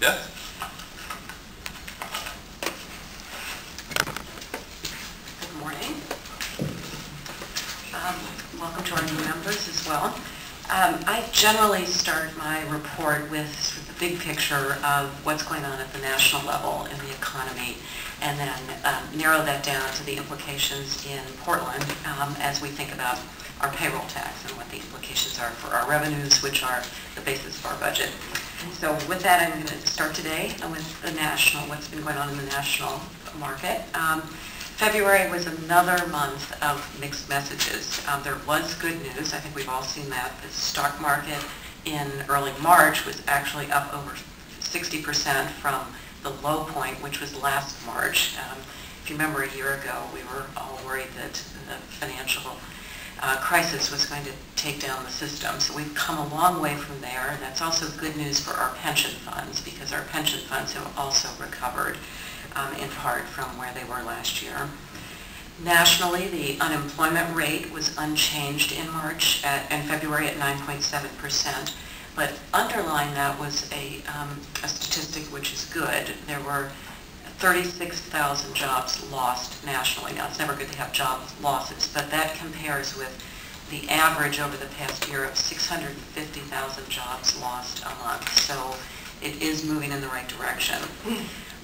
Yeah. Good morning. Welcome to our new members as well. I generally start my report with sort of the big picture of what's going on at the national level in the economy, and then narrow that down to the implications in Portland as we think about our payroll tax and what the implications are for our revenues, which are the basis of our budget. So with that, I'm going to start today with the national, what's been going on in the national market. February was another month of mixed messages. There was good news. I think we've all seen that. The stock market in early March was actually up over 60% from the low point, which was last March. If you remember a year ago, we were all worried that the financial crisis was going to take down the system. So we've come a long way from there, and that's also good news for our pension funds, because our pension funds have also recovered in part from where they were last year. Nationally, the unemployment rate was unchanged in March and February at 9.7%, but underlying that was a statistic which is good. There were 36,000 jobs lost nationally. Now, it's never good to have job losses, but that compares with the average over the past year of 650,000 jobs lost a month. So it is moving in the right direction.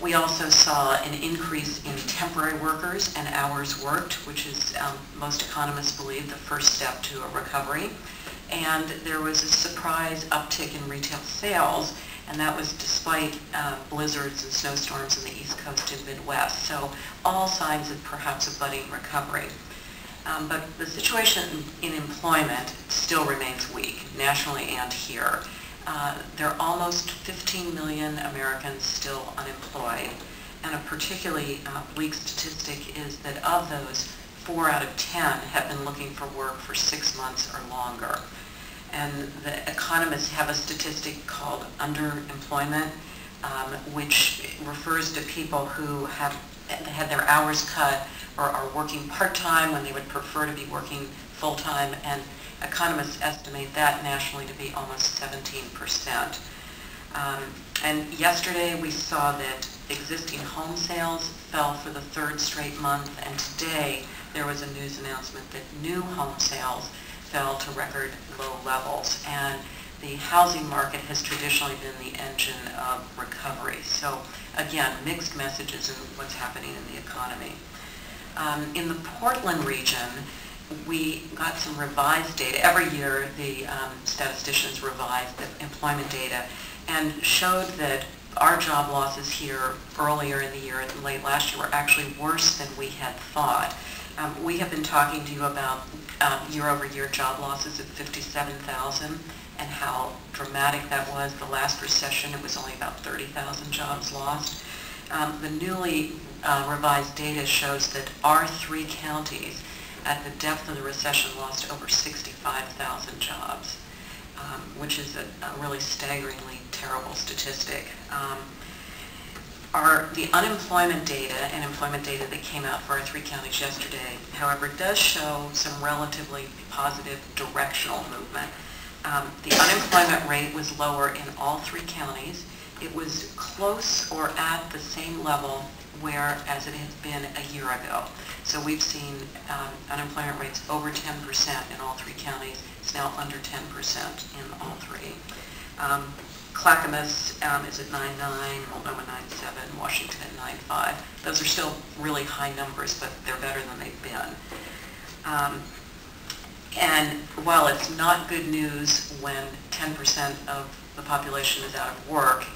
We also saw an increase in temporary workers and hours worked, which is, most economists believe, the first step to a recovery. And there was a surprise uptick in retail sales, and that was despite blizzards and snowstorms in the East Coast and Midwest. So all signs of perhaps a budding recovery. But the situation in employment still remains weak, nationally and here. There are almost 15 million Americans still unemployed, and a particularly bleak statistic is that of those, 4 out of 10 have been looking for work for 6 months or longer. And the economists have a statistic called underemployment, which refers to people who have had their hours cut or are working part-time when they would prefer to be working full-time, and economists estimate that nationally to be almost 17%. And yesterday we saw that existing home sales fell for the 3rd straight month, and today there was a news announcement that new home sales fell to record low levels. And the housing market has traditionally been the engine of recovery. So again, mixed messages in what's happening in the economy. In the Portland region, we got some revised data. Every year, the statisticians revise the employment data and showed that our job losses here earlier in the year and late last year were actually worse than we had thought. We have been talking to you about year-over-year job losses of 57,000 and how dramatic that was. The last recession, it was only about 30,000 jobs lost. The newly revised data shows that our 3 counties at the depth of the recession lost over 65,000 jobs, which is a really staggeringly terrible statistic. The unemployment data and employment data that came out for our 3 counties yesterday, however, does show some relatively positive directional movement. The unemployment rate was lower in all 3 counties. It was close or at the same level as it had been a year ago. So we've seen unemployment rates over 10% in all 3 counties. It's now under 10% in all 3. Clackamas is at 9.9, Multnomah 9.7, Washington at 9.5. Those are still really high numbers, but they're better than they've been. And while it's not good news when 10% of the population is out of work,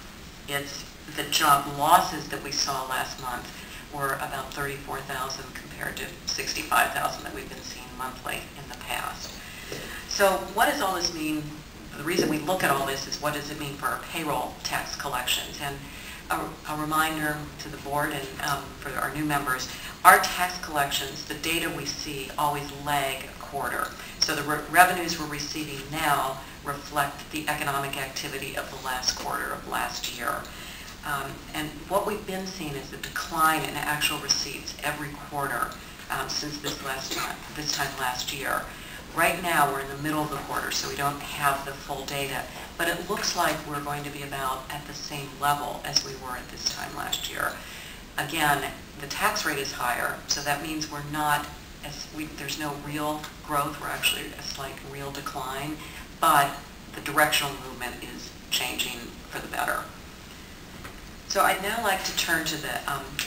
it's the job losses that we saw last month were about 34,000 compared to 65,000 that we've been seeing monthly in the past. So what does all this mean? The reason we look at all this is what does it mean for our payroll tax collections? And a reminder to the board and for our new members, our tax collections, the data we see always lag a quarter. So the revenues we're receiving now reflect the economic activity of the last quarter of last year. And what we've been seeing is a decline in actual receipts every quarter since this time last year. Right now, we're in the middle of the quarter, so we don't have the full data, but it looks like we're going to be about at the same level as we were at this time last year. Again, the tax rate is higher, so that means we're not, there's no real growth, we're actually a slight real decline, but the directional movement is changing for the better. So I'd now like to turn to the,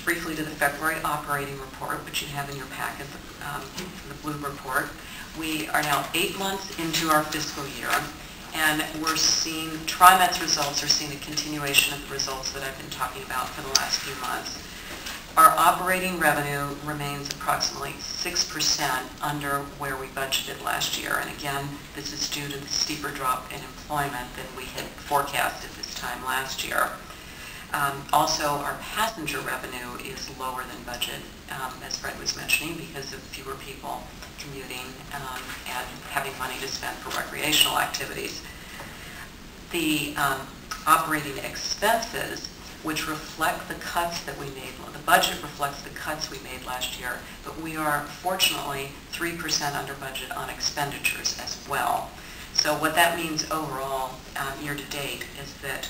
briefly to the February operating report, which you have in your packet, the blue report. We are now 8 months into our fiscal year, and we're seeing, TriMet's results are seeing a continuation of the results that I've been talking about for the last few months. Our operating revenue remains approximately 6% under where we budgeted last year, and again, this is due to the steeper drop in employment than we had forecasted this time last year. Also, our passenger revenue is lower than budget, as Fred was mentioning, because of fewer people commuting and having money to spend for recreational activities. The operating expenses, which reflect the cuts that we made, the budget reflects the cuts we made last year, but we are fortunately 3% under budget on expenditures as well. So what that means overall year to date is that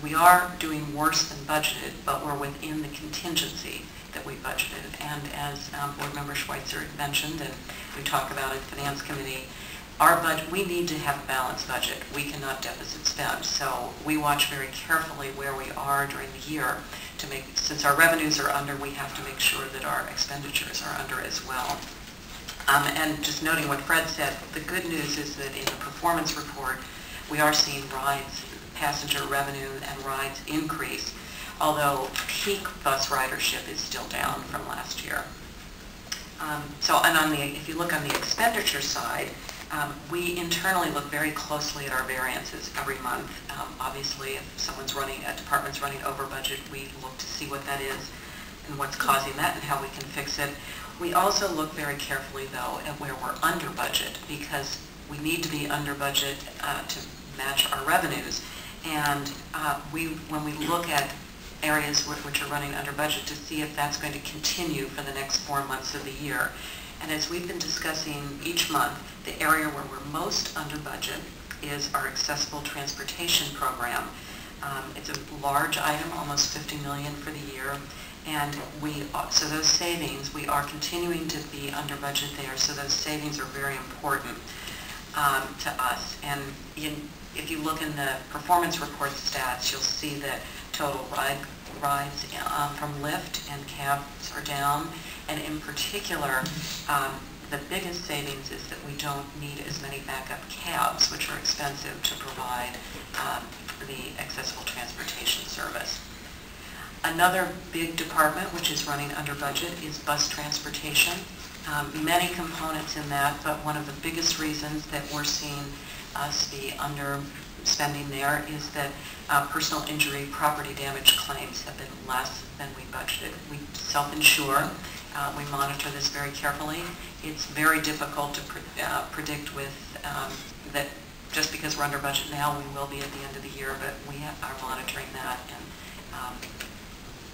we are doing worse than budgeted, but we're within the contingency that we budgeted. And as Board Member Schweitzer mentioned, and we talk about in Finance Committee, our budget, we need to have a balanced budget. We cannot deficit spend. So we watch very carefully where we are during the year to make, since our revenues are under, we have to make sure that our expenditures are under as well. And just noting what Fred said, the good news is that in the performance report, we are seeing rides, passenger revenue and rides increase, although peak bus ridership is still down from last year. And if you look on the expenditure side, we internally look very closely at our variances every month. Obviously, if a department's running over budget, we look to see what that is and what's causing that and how we can fix it. We also look very carefully, though, at where we're under budget, because we need to be under budget to match our revenues. And when we look at areas which are running under budget, to see if that's going to continue for the next 4 months of the year. And as we've been discussing each month, the area where we're most under budget is our accessible transportation program. It's a large item, almost $50 million for the year, and so those savings, we are continuing to be under budget there, so those savings are very important to us. And if you look in the performance report stats, you'll see that total rides from Lyft and cabs are down, and in particular, the biggest savings is that we don't need as many backup cabs, which are expensive to provide the accessible transportation service. Another big department which is running under budget is bus transportation. Many components in that, but one of the biggest reasons that we're seeing us be under spending there is that personal injury property damage claims have been less than we budgeted. We self-insure. We monitor this very carefully. It's very difficult to predict with that just because we're under budget now, we will be at the end of the year, but we are monitoring that and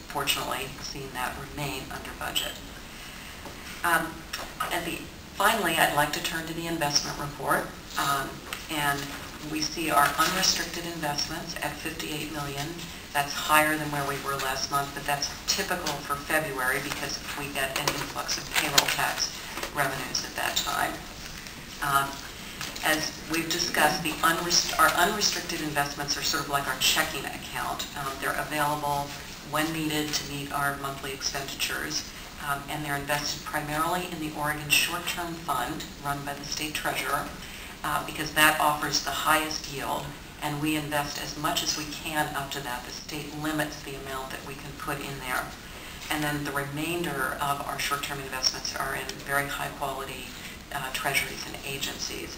fortunately seeing that remain under budget. Finally, I'd like to turn to the investment report. And we see our unrestricted investments at $58 million. That's higher than where we were last month, but that's typical for February because we get an influx of payroll tax revenues at that time. As we've discussed, our unrestricted investments are sort of like our checking account. They're available when needed to meet our monthly expenditures, and they're invested primarily in the Oregon Short-Term Fund run by the state treasurer, because that offers the highest yield, and we invest as much as we can up to that. The state limits the amount that we can put in there. And then the remainder of our short-term investments are in very high-quality treasuries and agencies,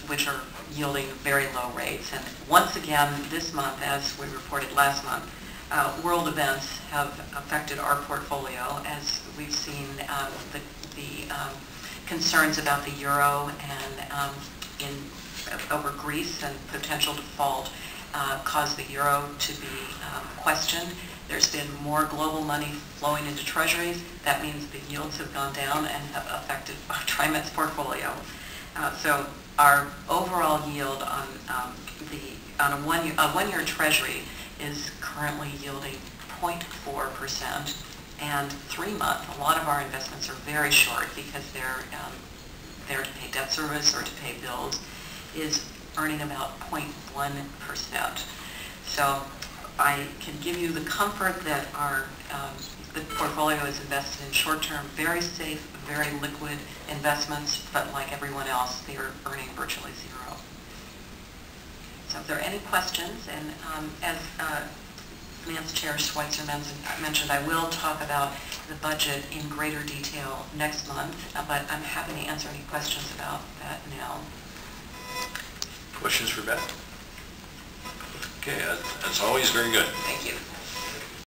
which are yielding very low rates. And once again, this month, as we reported last month, world events have affected our portfolio, as we've seen the concerns about the euro and over Greece and potential default caused the euro to be questioned. There's been more global money flowing into treasuries. That means the yields have gone down and have affected TriMet's portfolio. So our overall yield on a one-year treasury is currently yielding 0.4%, and 3-month. A lot of our investments are very short because they're there to pay debt service or to pay bills, is earning about 0.1%. So I can give you the comfort that the portfolio is invested in short-term, very safe, very liquid investments, but like everyone else, they are earning virtually zero. So if there are any questions, and as Finance Chair Schweitzer mentioned, I will talk about the budget in greater detail next month, but I'm happy to answer any questions about that now. Questions for Beth? Okay, as always, very good. Thank you.